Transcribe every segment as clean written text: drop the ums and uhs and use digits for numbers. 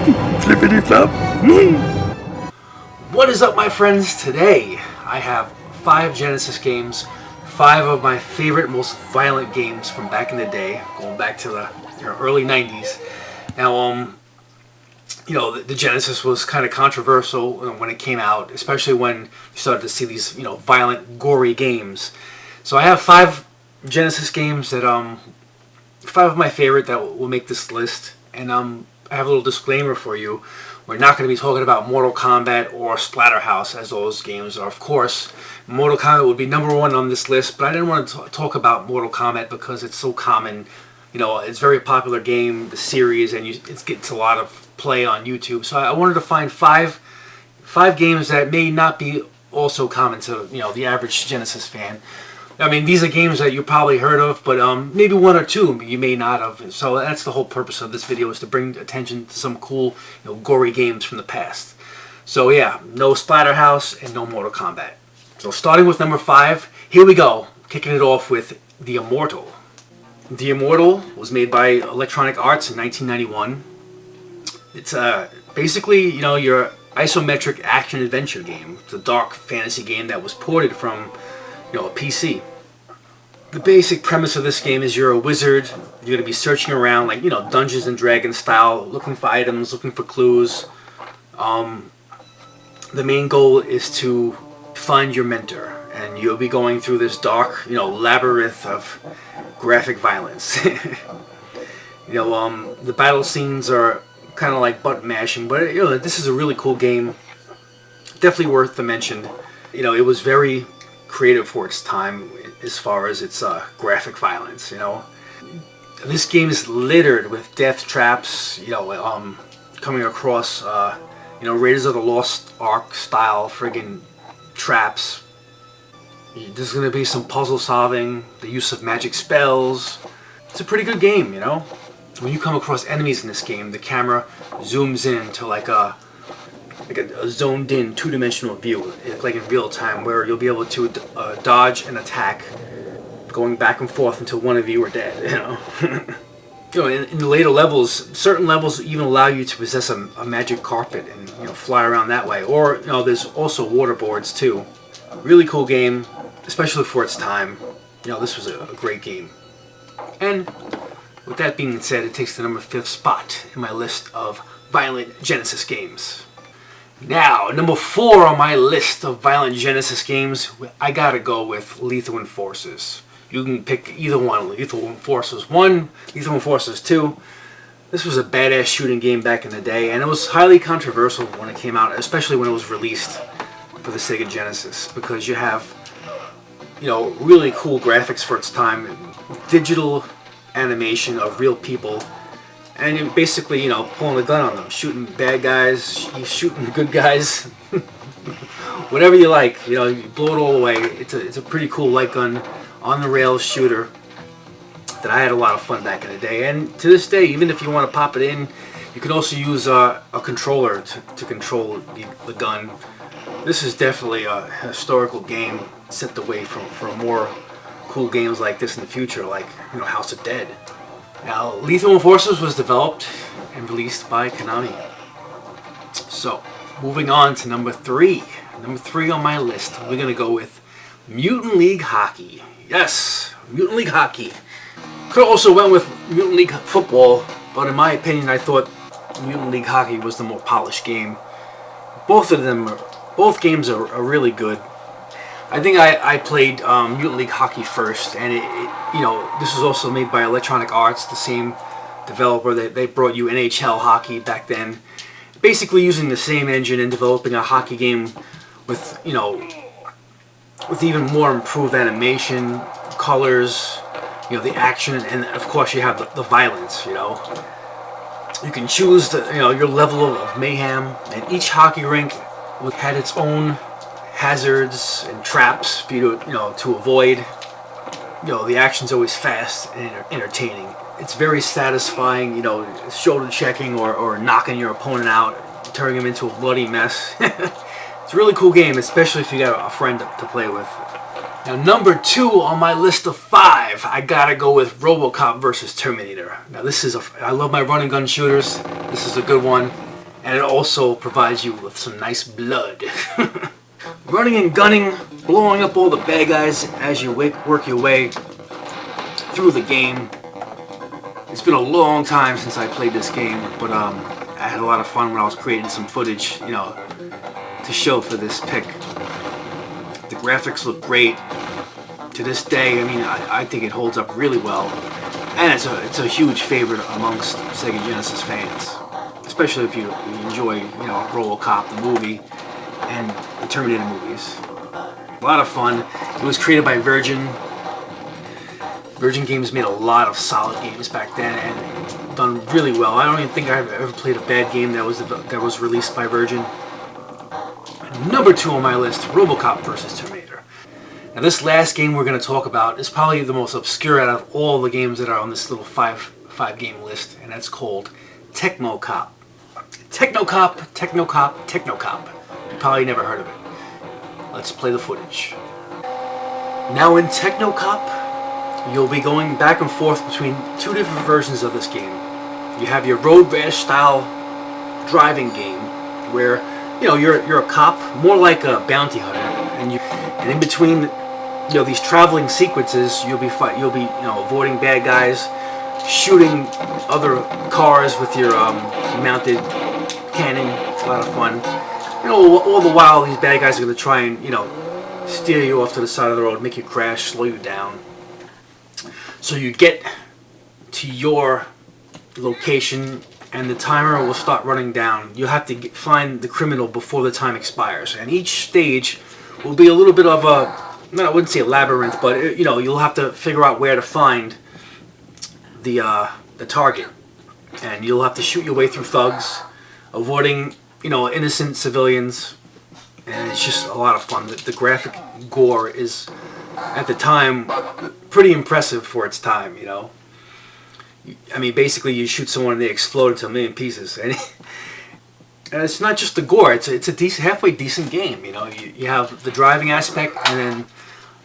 Flippity flop. What is up, my friends? Today I have 5 Genesis games, 5 of my favorite, most violent games from back in the day, going back to the early 90s. Now, the Genesis was kind of controversial when it came out, especially when you started to see these, violent, gory games. So I have 5 Genesis games that, 5 of my favorite that will make this list. And I have a little disclaimer for you. We're not going to be talking about Mortal Kombat or Splatterhouse, as those games are. Of course, Mortal Kombat would be #1 on this list, but I didn't want to talk about Mortal Kombat because it's so common. It's a very popular game, the series, and it gets a lot of play on YouTube. So I wanted to find five games that may not be also common to the average Genesis fan. I mean, these are games that you probably heard of, but maybe 1 or 2 you may not have. So that's the whole purpose of this video, is to bring attention to some cool, gory games from the past. So yeah, no Splatterhouse and no Mortal Kombat. So starting with number 5, here we go. Kicking it off with The Immortal. The Immortal was made by Electronic Arts in 1991. It's basically, your isometric action-adventure game. It's a dark fantasy game that was ported from a PC. The basic premise of this game is you're a wizard. You're going to be searching around, like, Dungeons and Dragons style, looking for items, looking for clues. The main goal is to find your mentor, and you'll be going through this dark, labyrinth of graphic violence. The battle scenes are kind of like button mashing, but this is a really cool game. Definitely worth the mention. It was very creative for its time as far as its graphic violence. This game is littered with death traps. Coming across Raiders of the Lost Ark style friggin' traps. There's gonna be some puzzle solving, the use of magic spells. It's a pretty good game. When you come across enemies in this game, the camera zooms in to like a zoned in 2-dimensional view, like in real time, where you'll be able to dodge and attack, going back and forth until one of you are dead. In the later levels, certain levels even allow you to possess a magic carpet and fly around that way. Or there's also waterboards too. Really cool game, especially for its time. This was a great game. And with that being said, it takes the number 5th spot in my list of violent Genesis games. Now, number 4 on my list of violent Genesis games, I gotta go with Lethal Enforcers. You can pick either one, Lethal Enforcers 1, Lethal Enforcers 2. This was a badass shooting game back in the day, and it was highly controversial when it came out, especially when it was released for the Sega Genesis, because you have, really cool graphics for its time, digital animation of real people, and you're basically, pulling a gun on them, shooting bad guys, shooting good guys, whatever you like, you blow it all away. It's a pretty cool light gun, on the rails shooter that I had a lot of fun back in the day. And to this day, even if you want to pop it in, you can also use a controller to control the gun. This is definitely a historical game, set the way for more cool games like this in the future, like House of Dead. Now, Lethal Enforcers was developed and released by Konami. So, moving on to number 3. Number 3 on my list, we're gonna go with Mutant League Hockey. Yes, Mutant League Hockey. Could have also went with Mutant League Football, but in my opinion, I thought Mutant League Hockey was the more polished game. Both games are really good. I think I played Mutant League Hockey first, and this was also made by Electronic Arts, the same developer that they brought you NHL hockey back then. Basically using the same engine and developing a hockey game with with even more improved animation, colors, the action, and of course you have the violence. You can choose your level of mayhem, and each hockey rink had its own hazards and traps for you to avoid. The action's always fast and entertaining. It's very satisfying, shoulder checking or knocking your opponent out, turning him into a bloody mess. It's a really cool game, especially if you got a friend to play with. Now, number 2 on my list of 5, I gotta go with RoboCop versus Terminator. Now, I love my run and gun shooters. This is a good one. and it also provides you with some nice blood. Running and gunning, blowing up all the bad guys as you work your way through the game. It's been a long time since I played this game, but I had a lot of fun when I was creating some footage, you know, to show for this pick. The graphics look great. To this day, I mean, I think it holds up really well, and it's a huge favorite amongst Sega Genesis fans, especially if you enjoy, you know, RoboCop the movie and the Terminator movies. A lot of fun. It was created by Virgin. Virgin Games made a lot of solid games back then and done really well. I don't even think I've ever played a bad game that was released by Virgin. Number 2 on my list, RoboCop vs. Terminator. Now this last game we're going to talk about is probably the most obscure out of all the games that are on this little five game list, and that's called TechnoCop. TechnoCop, TechnoCop, TechnoCop. You probably never heard of it. Let's play the footage. Now in TechnoCop, you'll be going back and forth between 2 different versions of this game. You have your road rash style driving game where, you know, you're a cop, more like a bounty hunter, and in between, you know, these traveling sequences, you'll be you know, avoiding bad guys, shooting other cars with your mounted cannon. It's a lot of fun. You know, all the while these bad guys are going to try and, you know, steer you off to the side of the road, make you crash, slow you down. So you get to your location and the timer will start running down. You'll have to find the criminal before the time expires. And each stage will be a little bit of a, I wouldn't say a labyrinth, but, you know, you'll have to figure out where to find the target. And you'll have to shoot your way through thugs, avoiding, you know, innocent civilians. And it's just a lot of fun. The graphic gore is, at the time, pretty impressive for its time, you know. I mean, basically you shoot someone and they explode into a million pieces. And it's not just the gore, it's a decent, halfway decent game, you know. You have the driving aspect and then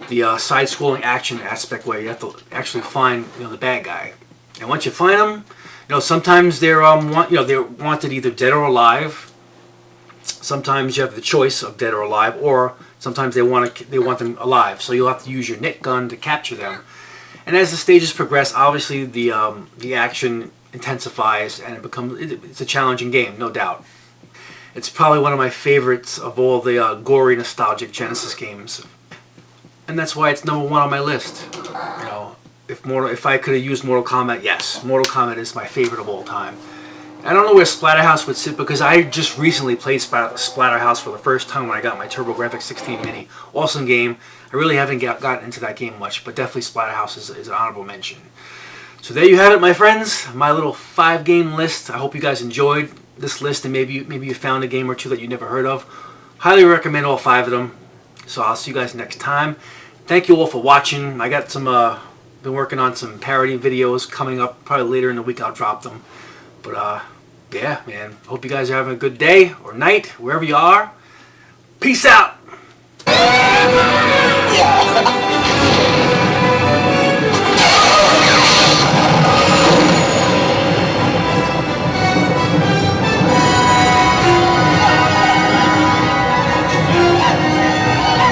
the side-scrolling action aspect where you have to actually find, you know, the bad guy. And once you find them, you know, sometimes they're they're wanted either dead or alive. Sometimes you have the choice of dead or alive, or sometimes they want them alive. So you'll have to use your net gun to capture them. And as the stages progress, obviously the action intensifies and it's a challenging game, no doubt. It's probably one of my favorites of all the gory, nostalgic Genesis games, and that's why it's number 1 on my list. You know, if I could have used Mortal Kombat, yes, Mortal Kombat is my favorite of all time. I don't know where Splatterhouse would sit because I just recently played Splatterhouse for the first time when I got my TurboGrafx 16 Mini. Awesome game. I really haven't gotten into that game much, but definitely Splatterhouse is an honorable mention. So there you have it, my friends. My little 5-game list. I hope you guys enjoyed this list, and maybe you found a game or two that you never heard of. Highly recommend all 5 of them. So I'll see you guys next time. Thank you all for watching. I got some been working on some parody videos coming up. Probably later in the week I'll drop them. But yeah, man. Hope you guys are having a good day or night, wherever you are. Peace out.